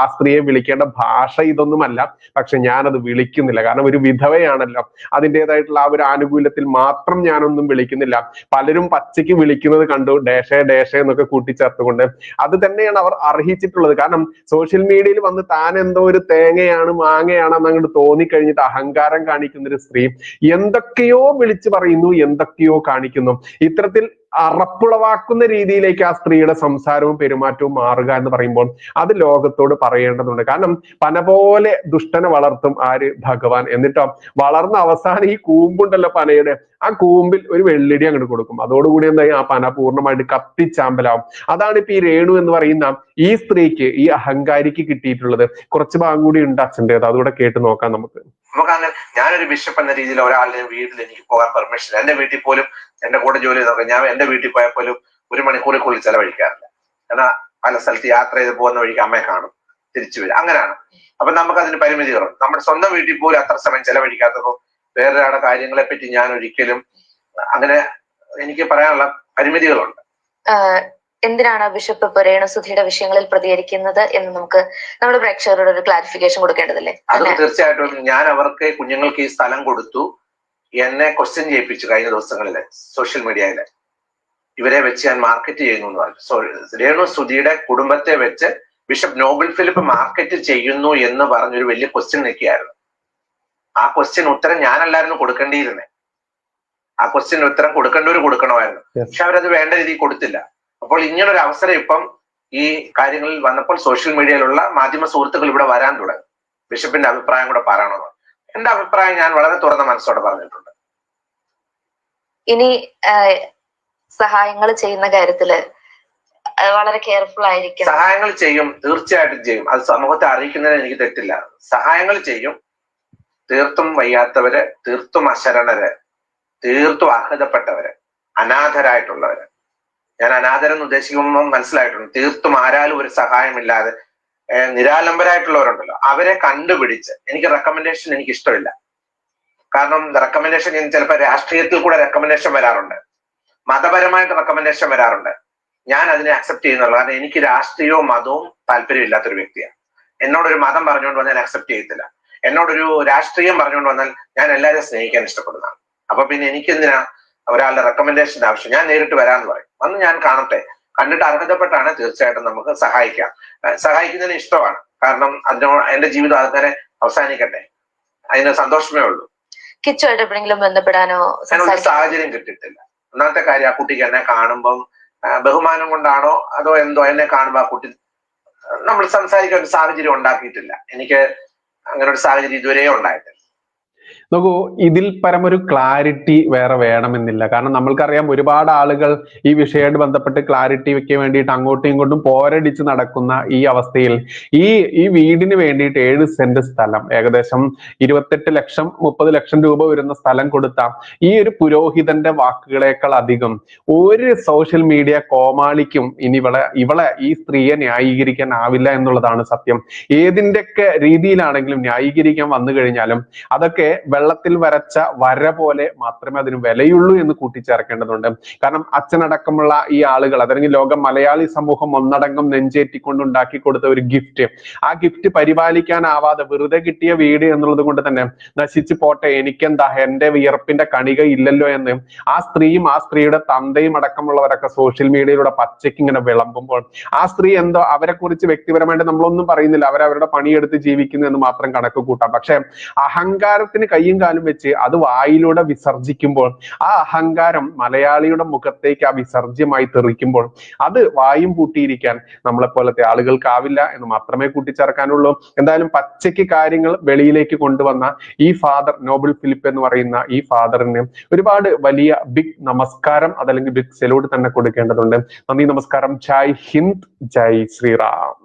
ആ സ്ത്രീയെ വിളിക്കേണ്ട ഭാഷ ഇതൊന്നുമല്ല. പക്ഷെ ഞാനത് വിളിക്കുന്നില്ല. കാരണം ഒരു വിധവയാണല്ലോ, അതിൻ്റെതായിട്ടുള്ള ആ ഒരു ആനുകൂല്യത്തിൽ മാത്രം ഞാനൊന്നും വിളിക്കുന്നില്ല. പലരും പച്ചയ്ക്ക് വിളിക്കുന്നത് കണ്ടു, ഡേഷേ ഡേഷേ എന്നൊക്കെ കൂട്ടിച്ചേർത്തുകൊണ്ട്. അത് തന്നെയാണ് അവർ അർഹിച്ചിട്ടുള്ളത്. കാരണം സോഷ്യൽ മീഡിയയിൽ വന്ന് താൻ എന്തോ ഒരു തേങ്ങയാണ് മാങ്ങയാണ് അങ്ങോട്ട് തോന്നിക്കഴിഞ്ഞിട്ട് അഹങ്കാരം കാണിക്കുന്ന ഒരു സ്ത്രീ എന്തൊക്കെയോ വിളിച്ചു പറയുന്നു, എന്തൊക്കെയോ കാണിക്കുന്നു. ഇത്തരത്തിൽ അറപ്പുളവാക്കുന്ന രീതിയിലേക്ക് ആ സ്ത്രീയുടെ സംസാരവും പെരുമാറ്റവും മാറുക എന്ന് പറയുമ്പോൾ അത് ലോകത്തോട് പറയേണ്ടതുണ്ട്. കാരണം പന പോലെ ദുഷ്ടനെ വളർത്തും ആര്? ഭഗവാൻ. എന്നിട്ടോ വളർന്ന അവസാനം ഈ കൂമ്പുണ്ടല്ലോ പനയുടെ, ആ കൂമ്പിൽ ഒരു വെള്ളിടി അങ്ങോട്ട് കൊടുക്കും. അതോടുകൂടി എന്തായി, ആ പന പൂർണ്ണമായിട്ട് കത്തിച്ചാമ്പലാവും. അതാണ് ഇപ്പൊ ഈ രേണു എന്ന് പറയുന്ന ഈ സ്ത്രീക്ക്, ഈ അഹങ്കാരിക്ക് കിട്ടിയിട്ടുള്ളത്. കുറച്ച് ഭാഗം കൂടി ഉണ്ട് അച്ഛൻ്റെത്, അതുകൂടെ കേട്ട് നോക്കാം നമുക്ക്. അങ്ങനെ ഞാനൊരു ബിഷപ്പ് എന്ന രീതിയിൽ ഒരാളുടെ വീട്ടിൽ എനിക്ക് പോകാൻ പെർമിഷൻ, എന്റെ വീട്ടിൽ പോലും എന്റെ കൂടെ ജോലി ചെയ്തൊക്കെ ഞാൻ എന്റെ വീട്ടിൽ പോയാൽ പോലും 1 മണിക്കൂറിൽ ചെലവഴിക്കാറില്ല. എന്നാൽ പല സ്ഥലത്ത് യാത്ര ചെയ്ത് പോകുന്ന വഴിക്ക് അമ്മയെ കാണും, തിരിച്ചു വരും, അങ്ങനെയാണ്. അപ്പൊ നമുക്ക് അതിന് പരിമിതികളുണ്ട്. നമ്മുടെ സ്വന്തം വീട്ടിൽ പോലും അത്ര സമയം ചെലവഴിക്കാത്തപ്പോ വേറൊരാളുടെ കാര്യങ്ങളെ പറ്റി ഞാൻ ഒരിക്കലും അങ്ങനെ, എനിക്ക് പറയാനുള്ള പരിമിതികളുണ്ട്. എന്തിനാണ് ബിഷപ്പ് ഇപ്പൊ രേണുസുധിയുടെ വിഷയങ്ങളിൽ പ്രതികരിക്കുന്നത് എന്ന് നമുക്ക് നമ്മുടെ പ്രേക്ഷകരോട് ഒരു ക്ലാരിഫിക്കേഷൻ കൊടുക്കേണ്ടതല്ലേ? അത് തീർച്ചയായിട്ടും. ഞാൻ അവർക്ക് കുഞ്ഞുങ്ങൾക്ക് ഈ സ്ഥലം കൊടുത്തു, എന്നെ ക്വസ്റ്റ്യൻ ചെയ്യിപ്പിച്ചു കഴിഞ്ഞ ദിവസങ്ങളില് സോഷ്യൽ മീഡിയയില്. ഇവരെ വെച്ച് ഞാൻ മാർക്കറ്റ് ചെയ്യുന്നു എന്ന് പറഞ്ഞു. രേണുസുധിയുടെ കുടുംബത്തെ വെച്ച് ബിഷപ്പ് നോബൽ ഫിലിപ്പ് മാർക്കറ്റ് ചെയ്യുന്നു എന്ന് പറഞ്ഞൊരു വലിയ ക്വസ്റ്റ്യൻ നിൽക്കുകയായിരുന്നു. ആ ക്വസ്റ്റ്യൻ ഉത്തരം ഞാനല്ലായിരുന്നു കൊടുക്കേണ്ടിയിരുന്നേ. ആ ക്വസ്റ്റ്യൻ ഉത്തരം കൊടുക്കേണ്ടവർ കൊടുക്കണമായിരുന്നു. പക്ഷെ അവരത് വേണ്ട രീതിയിൽ കൊടുത്തില്ല. അപ്പോൾ ഇങ്ങനൊരു അവസരം ഇപ്പം ഈ കാര്യങ്ങളിൽ വന്നപ്പോൾ സോഷ്യൽ മീഡിയയിലുള്ള മാധ്യമ സുഹൃത്തുക്കൾ ഇവിടെ വരാൻ തുടങ്ങി. ബിഷപ്പിന്റെ അഭിപ്രായം കൂടെ പറയണമെന്ന്. എന്റെ അഭിപ്രായം ഞാൻ വളരെ തുറന്ന മനസ്സോടെ പറഞ്ഞിട്ടുണ്ട്. ഇനി സഹായങ്ങൾ ചെയ്യുന്ന കാര്യത്തില് വളരെ കെയർഫുൾ ആയിരിക്കും. സഹായങ്ങൾ ചെയ്യും, തീർച്ചയായിട്ടും ചെയ്യും. അത് സമൂഹത്തെ അറിയിക്കുന്നതിന് എനിക്ക് തെറ്റില്ല. സഹായങ്ങൾ ചെയ്യും. തീർത്തും വയ്യാത്തവര്, തീർത്തും അശരണര്, തീർത്തും അർഹതപ്പെട്ടവര്, അനാഥരായിട്ടുള്ളവര്. ഞാൻ അനാഥരെന്ന് ഉദ്ദേശിക്കുമ്പോൾ മനസ്സിലായിട്ടുണ്ട്. തീർത്തും ആരാലും ഒരു സഹായമില്ലാതെ നിരാലംബരായിട്ടുള്ളവരുണ്ടല്ലോ, അവരെ കണ്ടുപിടിച്ച്, എനിക്ക് റെക്കമെൻഡേഷൻ എനിക്ക് ഇഷ്ടമില്ല. കാരണം റെക്കമെൻഡേഷൻ ചിലപ്പോൾ രാഷ്ട്രീയത്തിൽ കൂടെ റെക്കമെൻഡേഷൻ വരാറുണ്ട്, മതപരമായിട്ട് റെക്കമെൻഡേഷൻ വരാറുണ്ട്. ഞാൻ അതിനെ അക്സെപ്റ്റ് ചെയ്യുന്നുള്ളൂ. കാരണം എനിക്ക് രാഷ്ട്രീയവും മതവും താല്പര്യമില്ലാത്തൊരു വ്യക്തിയാണ്. എന്നോടൊരു മതം പറഞ്ഞുകൊണ്ട് വന്നാൽ ഞാൻ അക്സെപ്റ്റ് ചെയ്യത്തില്ല. എന്നോടൊരു രാഷ്ട്രീയം പറഞ്ഞുകൊണ്ട് വന്നാൽ ഞാൻ എല്ലാവരെയും സ്നേഹിക്കാൻ ഇഷ്ടപ്പെടുന്നതാണ്. അപ്പൊ പിന്നെ എനിക്കെന്തിനാ ഒരാളുടെ റെക്കമെൻഡേഷന്റെ ആവശ്യം? ഞാൻ നേരിട്ട് വരാമെന്ന് പറയും. വന്ന് ഞാൻ കാണട്ടെ, കണ്ടിട്ട് അർഹതപ്പെട്ടാണ് തീർച്ചയായിട്ടും നമുക്ക് സഹായിക്കാം. സഹായിക്കുന്നതിന് ഇഷ്ടമാണ്. കാരണം എന്റെ ജീവിതം അതുവരെ അവസാനിക്കട്ടെ, അതിന് സന്തോഷമേ ഉള്ളൂ. കിച്ചുവായിട്ട് എപ്പോഴെങ്കിലും ബന്ധപ്പെടാനോ അതിനൊരു സാഹചര്യം കിട്ടിയിട്ടില്ല. ഒന്നാമത്തെ കാര്യം, ആ കുട്ടിക്ക് എന്നെ കാണുമ്പം ബഹുമാനം കൊണ്ടാണോ അതോ എന്തോ, എന്നെ കാണുമ്പോ ആ കുട്ടി നമ്മൾ സംസാരിക്കാൻ ഒരു സാഹചര്യം ഉണ്ടാക്കിയിട്ടില്ല. എനിക്ക് അങ്ങനെ ഒരു സാഹചര്യം ഇതുവരെ ഉണ്ടായിട്ടില്ല. നോക്കൂ, ഇതിൽ പരമൊരു ക്ലാരിറ്റി വേറെ വേണമെന്നില്ല. കാരണം നമ്മൾക്കറിയാം, ഒരുപാട് ആളുകൾ ഈ വിഷയമായിട്ട് ബന്ധപ്പെട്ട് ക്ലാരിറ്റിക്ക് വേണ്ടിയിട്ട് അങ്ങോട്ടും ഇങ്ങോട്ടും പോരടിച്ച് നടക്കുന്ന ഈ അവസ്ഥയിൽ ഈ വീടിന് വേണ്ടിയിട്ട് 7 സെന്റ് സ്ഥലം, ഏകദേശം 28 ലക്ഷം 30 ലക്ഷം രൂപ വരുന്ന സ്ഥലം കൊടുത്ത ഈ ഒരു പുരോഹിതന്റെ വാക്കുകളേക്കാൾ അധികം ഒരു സോഷ്യൽ മീഡിയ കോമാളിക്കും ഇനി ഇവളെ ഈ സ്ത്രീയെ ന്യായീകരിക്കാൻ ആവില്ല എന്നുള്ളതാണ് സത്യം. ഏതിൻ്റെയൊക്കെ രീതിയിലാണെങ്കിലും ന്യായീകരിക്കാൻ വന്നു കഴിഞ്ഞാലും അതൊക്കെ വെള്ളത്തിൽ വരച്ച വര പോലെ മാത്രമേ അതിന് വിലയുള്ളൂ എന്ന് കൂട്ടിച്ചേർക്കേണ്ടതുണ്ട്. കാരണം അച്ഛനടക്കമുള്ള ഈ ആളുകൾ, അതല്ലെങ്കിൽ ലോകം മലയാളി സമൂഹം ഒന്നടങ്കം നെഞ്ചേറ്റിക്കൊണ്ട് ഉണ്ടാക്കി കൊടുത്ത ഒരു ഗിഫ്റ്റ്, ആ ഗിഫ്റ്റ് പരിപാലിക്കാനാവാതെ വെറുതെ കിട്ടിയ വീട് എന്നുള്ളത് കൊണ്ട് തന്നെ നശിച്ചു പോട്ടെ, എനിക്കെന്താ, എന്റെ വിയർപ്പിന്റെ കണിക ഇല്ലല്ലോ എന്ന് ആ സ്ത്രീയും ആ സ്ത്രീയുടെ തന്തയും അടക്കമുള്ളവരൊക്കെ സോഷ്യൽ മീഡിയയിലൂടെ പച്ചയ്ക്ക് ഇങ്ങനെ വിളമ്പുമ്പോൾ ആ സ്ത്രീ എന്തോ, അവരെ കുറിച്ച് വ്യക്തിപരമായിട്ട് നമ്മളൊന്നും പറയുന്നില്ല, അവരവരുടെ പണിയെടുത്ത് ജീവിക്കുന്നു എന്ന് മാത്രം കണക്ക് കൂട്ടാം. പക്ഷെ അഹങ്കാരത്തിന് കയ്യും കാലും വെച്ച് അത് വായിലൂടെ വിസർജിക്കുമ്പോൾ, ആ അഹങ്കാരം മലയാളിയുടെ മുഖത്തേക്ക് ആ വിസർജ്യമായി തെറിക്കുമ്പോൾ അത് വായും പൂട്ടിയിരിക്കാൻ നമ്മളെ പോലത്തെ ആളുകൾക്കാവില്ല എന്ന് മാത്രമേ കൂട്ടിച്ചേർക്കാനുള്ളൂ. എന്തായാലും പച്ചയ്ക്ക് കാര്യങ്ങൾ വെളിയിലേക്ക് കൊണ്ടുവന്ന ഈ ഫാദർ നോബിൾ ഫിലിപ്പ് എന്ന് പറയുന്ന ഈ ഫാദറിന് ഒരുപാട് വലിയ ബിഗ് നമസ്കാരം, അതല്ലെങ്കിൽ ബിഗ് സെലൂട്ട് തന്നെ കൊടുക്കേണ്ടതുണ്ട്. നന്ദി, നമസ്കാരം. ജയ് ഹിന്ദ്, ജയ് ശ്രീറാം.